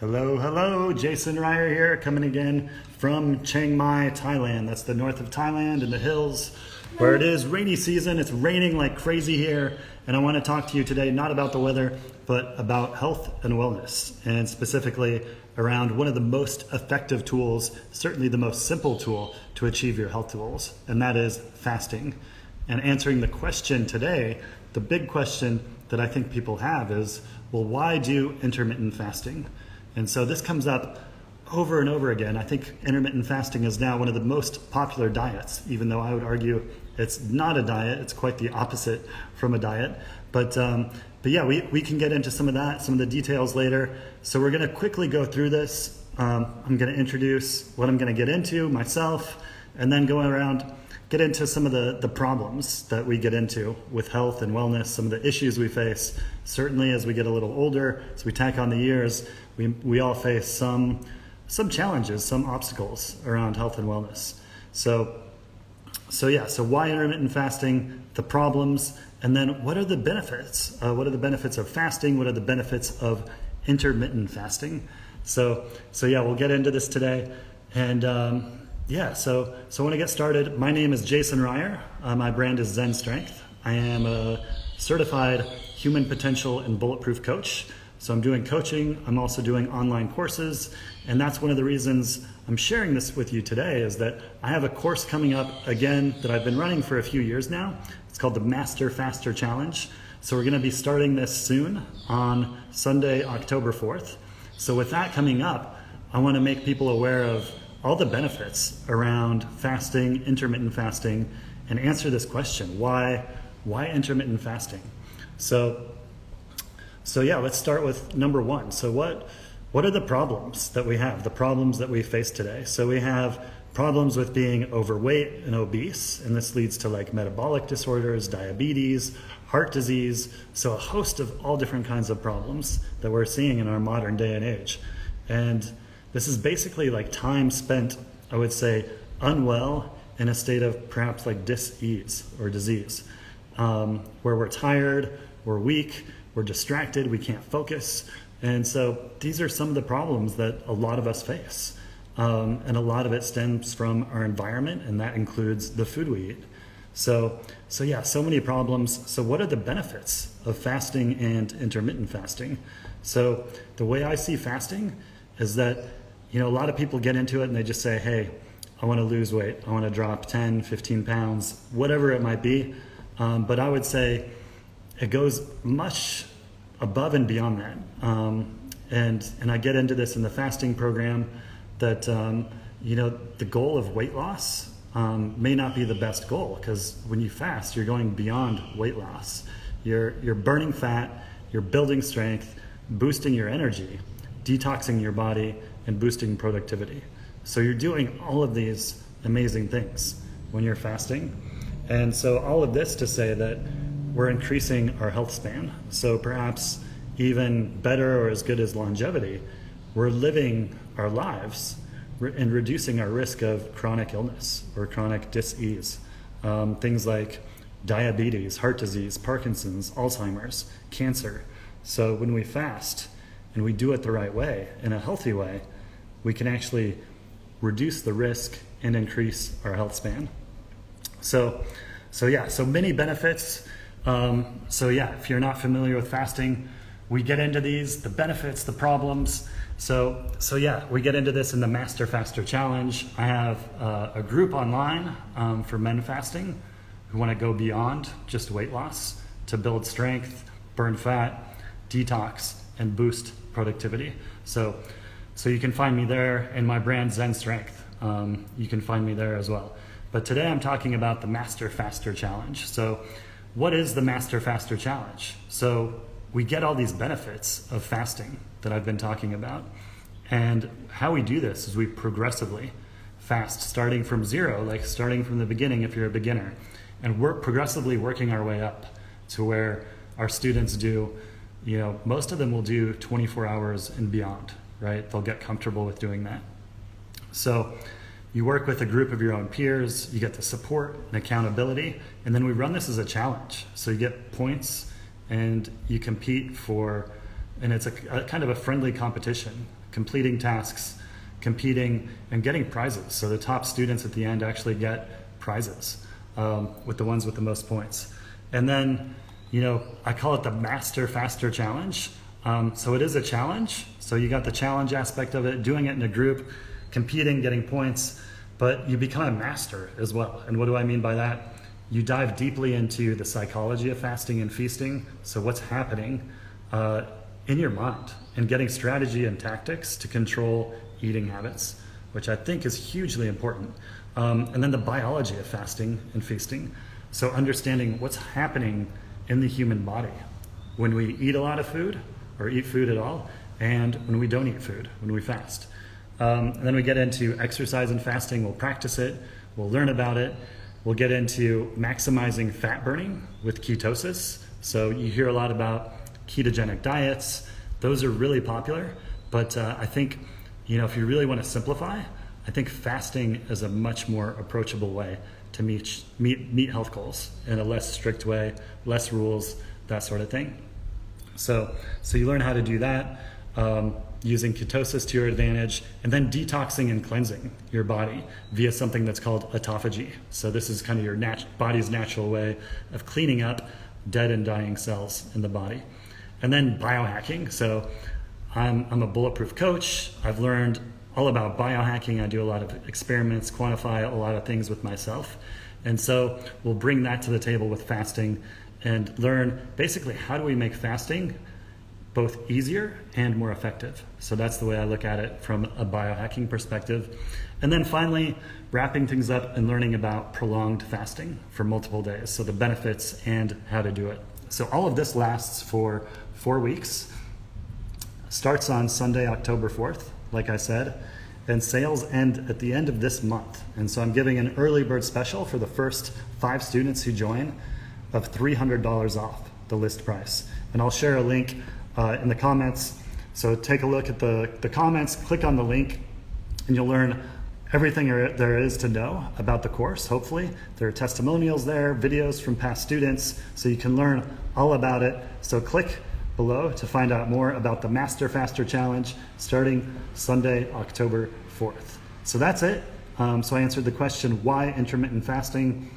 Hello, hello, Jason Ryer here, coming again from Chiang Mai, Thailand. That's the north of Thailand in the hills where it is rainy season. It's raining like crazy here, and I want to talk to you today not about the weather, but about health and wellness, and specifically around one of the most effective tools, certainly the most simple tool to achieve your health goals, and that is fasting. And answering the question today, the big question that I think people have is, well, why do intermittent fasting? And so this comes up over and over again. I think intermittent fasting is now one of the most popular diets, even though I would argue it's not a diet. It's quite the opposite from a diet. But yeah, we can get into some of that, some of the details later. So we're going to quickly go through this. I'm going to introduce what I'm going to get into myself, and then go around, get into some of the problems that we get into with health and wellness, some of the issues we face. Certainly as we get a little older, as we tack on the years, we all face some challenges, some obstacles around health and wellness. So why intermittent fasting, the problems, and then what are the benefits? What are the benefits of fasting? What are the benefits of intermittent fasting? So yeah, we'll get into this today. And so I want to get started. My name is Jason Ryer. My brand is Zen Strength. I am a certified human potential and bulletproof coach. So I'm doing coaching. I'm also doing online courses. And that's one of the reasons I'm sharing this with you today, is that I have a course coming up again that I've been running for a few years now. It's called the Master Faster Challenge. So we're going to be starting this soon on Sunday, October 4th. So with that coming up, I want to make people aware of all the benefits around fasting, intermittent fasting, and answer this question: why intermittent fasting? So yeah, let's start with number one. So what are the problems that we have, the problems that we face today? So we have problems with being overweight and obese, and this leads to like metabolic disorders, diabetes, heart disease, so a host of all different kinds of problems that we're seeing in our modern day and age. And this is basically like time spent, I would say, unwell, in a state of perhaps like dis-ease or disease, where we're tired, we're weak, we're distracted, we can't focus. And so these are some of the problems that a lot of us face. And a lot of it stems from our environment, and that includes the food we eat. So many problems. So what are the benefits of fasting and intermittent fasting? So the way I see fasting is that, a lot of people get into it and they just say, hey, I want to lose weight. I want to drop 10, 15 pounds, whatever it might be. But I would say it goes much above and beyond that. And I get into this in the fasting program that, the goal of weight loss may not be the best goal, because when you fast, you're going beyond weight loss. You're burning fat, you're building strength, boosting your energy, detoxing your body, and boosting productivity. So you're doing all of these amazing things when you're fasting. And so all of this to say that we're increasing our health span. So perhaps even better or as good as longevity, we're living our lives and reducing our risk of chronic illness or chronic dis-ease. Things like diabetes, heart disease, Parkinson's, Alzheimer's, cancer. So when we fast and we do it the right way, in a healthy way, we can actually reduce the risk and increase our health span. So many benefits. If you're not familiar with fasting, we get into these, the benefits, the problems. We get into this in the Master Faster Challenge. I have a group online for men fasting who want to go beyond just weight loss to build strength, burn fat, detox, and boost productivity. So you can find me there, in my brand Zen Strength. You can find me there as well. But today I'm talking about the Master Faster Challenge. So what is the Master Faster Challenge? So we get all these benefits of fasting that I've been talking about. And how we do this is we progressively fast, starting from zero, like starting from the beginning if you're a beginner. And we're progressively working our way up to where our students do, most of them will do 24 hours and beyond, right? They'll get comfortable with doing that. So you work with a group of your own peers, you get the support and accountability, and then we run this as a challenge. So you get points and you compete for, and it's a kind of a friendly competition completing tasks, competing, and getting prizes. So the top students at the end actually get prizes with the ones with the most points. And then, I call it the Master Faster Challenge. So it is a challenge. So you got the challenge aspect of it, doing it in a group, competing, getting points, but you become a master as well. And what do I mean by that? You dive deeply into the psychology of fasting and feasting. So what's happening in your mind, and getting strategy and tactics to control eating habits, which I think is hugely important. And then the biology of fasting and feasting. So understanding what's happening in the human body when we eat a lot of food or eat food at all, and when we don't eat food, when we fast. And then we get into exercise and fasting. We'll practice it. We'll learn about it. We'll get into maximizing fat burning with ketosis. So you hear a lot about ketogenic diets. Those are really popular. But I think, if you really want to simplify, I think fasting is a much more approachable way to meet health goals in a less strict way, less rules, that sort of thing. So you learn how to do that using ketosis to your advantage, and then detoxing and cleansing your body via something that's called autophagy. So this is kind of your body's natural way of cleaning up dead and dying cells in the body. And then biohacking. So I'm a bulletproof coach. I've learned all about biohacking. I do a lot of experiments, quantify a lot of things with myself. And so we'll bring that to the table with fasting and learn basically how do we make fasting both easier and more effective. So that's the way I look at it from a biohacking perspective. And then finally, wrapping things up and learning about prolonged fasting for multiple days. So the benefits and how to do it. So all of this lasts for 4 weeks. Starts on Sunday, October 4th, like I said, and sales end at the end of this month. And so I'm giving an early bird special for the first 5 students who join of $300 off the list price. And I'll share a link in the comments. So take a look at the comments, click on the link, and you'll learn everything there is to know about the course, hopefully. There are testimonials there, videos from past students, so you can learn all about it. So click below to find out more about the Master Faster Challenge starting Sunday, October 4th. So that's it. So I answered the question, why intermittent fasting?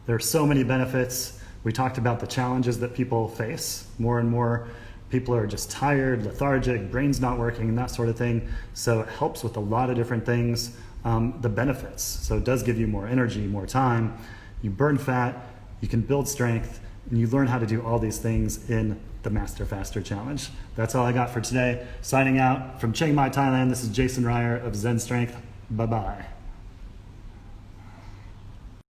There are so many benefits. We talked about the challenges that people face. More and more people are just tired, lethargic, brain's not working, and that sort of thing. So it helps with a lot of different things. The benefits. So it does give you more energy, more time. You burn fat, you can build strength, and you learn how to do all these things in the Master Faster Challenge. That's all I got for today. Signing out from Chiang Mai, Thailand, this is Jason Ryer of Zen Strength. Bye-bye.